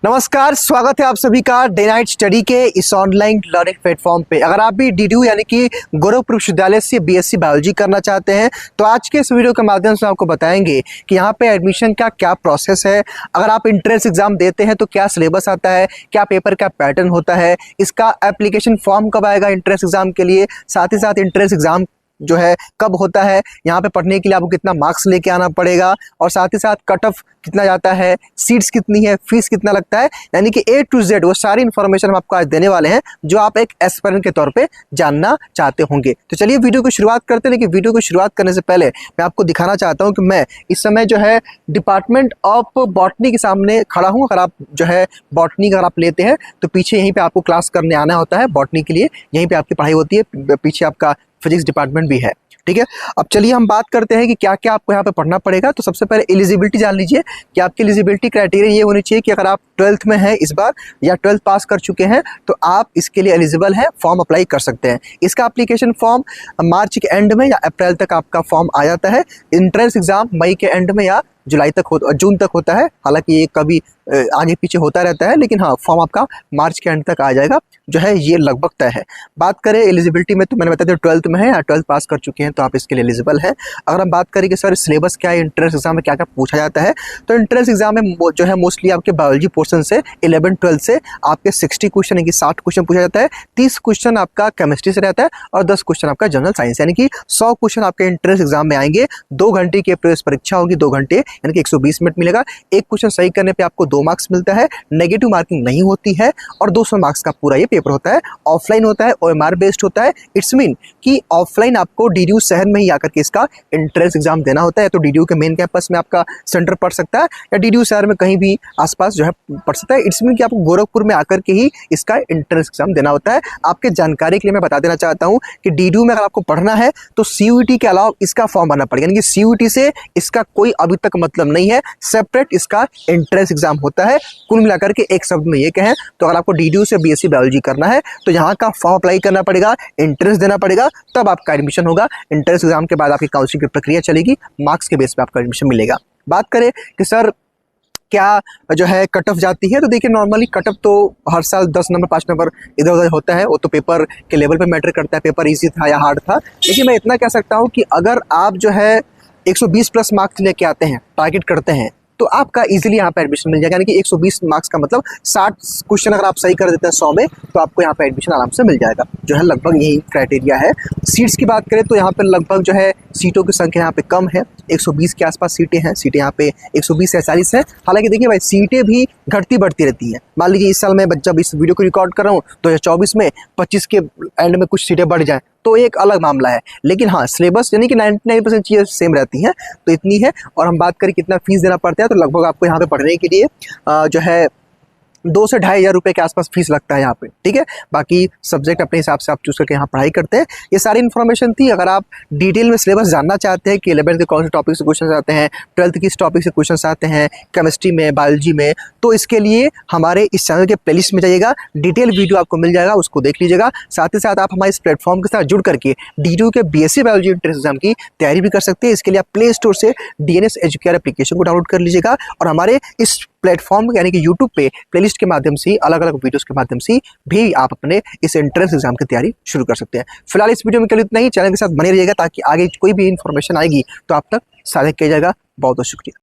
नमस्कार, स्वागत है आप सभी का डे नाइट स्टडी के इस ऑनलाइन लर्निंग प्लेटफॉर्म पे। अगर आप भी डीडीयू यानी कि गोरखपुर विश्वविद्यालय से बीएससी बायोलॉजी करना चाहते हैं तो आज के इस वीडियो के माध्यम से आपको बताएंगे कि यहाँ पे एडमिशन का क्या प्रोसेस है। अगर आप एंट्रेंस एग्जाम देते हैं तो क्या सिलेबस आता है, क्या पेपर का पैटर्न होता है, इसका एप्लीकेशन फॉर्म कब आएगा एंट्रेंस एग्जाम के लिए, साथ ही साथ एंट्रेंस एग्जाम जो है कब होता है, यहाँ पे पढ़ने के लिए आपको कितना मार्क्स लेके आना पड़ेगा और साथ ही साथ कट ऑफ कितना जाता है, सीट्स कितनी है, फीस कितना लगता है, यानी कि A to Z वो सारी इन्फॉर्मेशन हम आपको आज देने वाले हैं जो आप एक एस्पिरेंट के तौर पे जानना चाहते होंगे। तो चलिए वीडियो को शुरुआत करते हैं। लेकिन वीडियो को शुरुआत करने से पहले मैं आपको दिखाना चाहता हूँ कि मैं इस समय जो है डिपार्टमेंट ऑफ बॉटनी के सामने खड़ा हूँ। अगर आप जो है बॉटनी अगर आप लेते हैं तो पीछे यहीं पर आपको क्लास करने आना होता है बॉटनी के लिए, यहीं पर आपकी पढ़ाई होती है, पीछे आपका फिजिक्स डिपार्टमेंट भी है। ठीक है, अब चलिए हम बात करते हैं कि क्या क्या आपको यहाँ पे पढ़ना पड़ेगा। तो सबसे पहले एलिजिबिलिटी जान लीजिए कि आपकी एलिजिबिलिटी क्राइटेरिया ये होनी चाहिए कि अगर आप 12th में हैं इस बार या 12th पास कर चुके हैं तो आप इसके लिए एलिजिबल हैं, फॉर्म अप्लाई कर सकते हैं। इसका एप्लीकेशन फॉर्म मार्च के एंड में या अप्रैल तक आपका फॉर्म आ जाता है। एंट्रेंस एग्जाम मई के एंड में या जून तक होता है। हालांकि ये कभी आगे पीछे होता रहता है, लेकिन हाँ फॉर्म आपका मार्च के एंड तक आ जाएगा जो है, ये लगभग तय है। बात करें एलिजिबिलिटी में तो मैंने बताया 12th में है या 12th पास कर चुके हैं तो आप इसके लिए एलिजिबल है। अगर हम बात करें कि सर सिलेबस क्या है, एंट्रेंस एग्जाम में क्या क्या पूछा जाता है, तो एंट्रेंस एग्जाम में जो है मोस्टली आपके बायोलॉजी पोर्शन से 11-12 से आपके 60 क्वेश्चन यानी कि 60 क्वेश्चन पूछा जाता है। 30 क्वेश्चन आपका केमिस्ट्री से रहता है और 10 क्वेश्चन आपका जनरल साइंस, यानी कि 100 क्वेश्चन आपके एंट्रेंस एग्जाम में आएंगे। 2 घंटे की परीक्षा होगी, 2 घंटे यानी कि 120 मिनट मिलेगा। एक क्वेश्चन सही करने पे आपको 2 मार्क्स मिलता है, नेगेटिव मार्किंग नहीं होती है और 200 मार्क्स का पूरा ये पेपर होता है। ऑफलाइन होता है, OMR बेस्ड होता है। इट्स मीन कि ऑफलाइन आपको डीडीयू शहर में ही आकर के इसका एंट्रेंस एग्जाम देना होता है। तो डीडीयू के मेन कैंपस में आपका सेंटर पड़ सकता है या डीडीयू शहर में कहीं भी आसपास जो है पड़ सकता है। इट्स मीन कि आपको गोरखपुर में आकर के ही इसका एंट्रेंस एग्जाम देना होता है। आपके जानकारी के लिए मैं बता देना चाहता हूँ कि डीडीयू में अगर आपको पढ़ना है तो CUET के अलावा इसका फॉर्म भरना पड़ेगा, यानी कि CUET से इसका कोई अभी तक मतलब नहीं है, सेपरेट इसका एंट्रेंस एग्जाम होता है। कुल मिलाकर के एक शब्द में ये कहें तो अगर आपको डीडीयू से बीएससी बायोलॉजी करना है तो यहाँ का फॉर्म अप्लाई करना पड़ेगा, एंट्रेंस देना पड़ेगा, तब आपका एडमिशन होगा। एंट्रेंस एग्जाम के बाद आपकी काउंसलिंग की प्रक्रिया चलेगी, मार्क्स के बेस पे आपका एडमिशन मिलेगा। बात करें कि सर क्या जो है कट ऑफ जाती है, तो देखिए नॉर्मली कट ऑफ तो हर साल 10 नंबर 5 नंबर इधर उधर होता है। वो तो पेपर के लेवल पे मैटर करता है, पेपर इजी था या हार्ड था। लेकिन मैं इतना कह सकता हूँ कि अगर आप जो है 120 प्लस मार्क्स लेके आते हैं, टारगेट करते हैं, तो आपका इजीली यहाँ पे एडमिशन मिल जाएगा। यानी कि 120 मार्क्स का मतलब 60 क्वेश्चन अगर आप सही कर देते हैं 100 में तो आपको यहाँ पे एडमिशन आराम से मिल जाएगा, जो है लगभग यही क्राइटेरिया है। सीट्स की बात करें तो यहाँ पे लगभग जो है सीटों की संख्या यहाँ पे कम है, 120 के आसपास सीटें हैं। सीटें यहाँ पे 120 से 40 है। हालांकि देखिए भाई सीटें भी घटती बढ़ती रहती हैं। मान लीजिए इस साल मैं जब इस वीडियो को रिकॉर्ड कर रहा हूँ 2024 में 25 के एंड में कुछ सीटें बढ़ जाएँ तो एक अलग मामला है। लेकिन हाँ सिलेबस यानी कि 99% चीज़ें सेम रहती हैं, तो इतनी है। और हम बात करें कितना फीस देना पड़ता है तो लगभग आपको यहाँ पे पढ़ने के लिए जो है 2 से 2,500 रुपये के आसपास फीस लगता है यहाँ पे। ठीक है, बाकी सब्जेक्ट अपने हिसाब से आप चूज करके यहाँ पढ़ाई करते हैं। ये सारी इन्फॉर्मेशन थी। अगर आप डिटेल में सिलेबस जानना चाहते हैं कि 11th के कौन से टॉपिक से क्वेश्चन आते हैं, 12th किस टॉपिक से क्वेश्चन आते हैं, केमिस्ट्री में, बायोलॉजी में, तो इसके लिए हमारे इस चैनल के प्लेलिस्ट में जाइएगा, डिटेल वीडियो आपको मिल जाएगा, उसको देख लीजिएगा। साथ ही साथ आप हमारे इस प्लेटफॉर्म के साथ जुड़ करके डीडीयू के बीएससी बायोलॉजी एंट्रेंस एग्जाम की तैयारी भी कर सकते हैं। इसके लिए आप प्ले स्टोर से DNS एजुकेयर एप्लीकेशन को डाउनलोड कर लीजिएगा और हमारे इस प्लेटफॉर्म यानी कि यूट्यूब पे प्लेलिस्ट के माध्यम से, अलग अलग वीडियोस के माध्यम से भी आप अपने इस एंट्रेंस एग्जाम की तैयारी शुरू कर सकते हैं। फिलहाल इस वीडियो में केवल इतना ही। चैनल के साथ बने रहिएगा ताकि आगे कोई भी इन्फॉर्मेशन आएगी तो आप तक साझा किया जाएगा। बहुत बहुत शुक्रिया।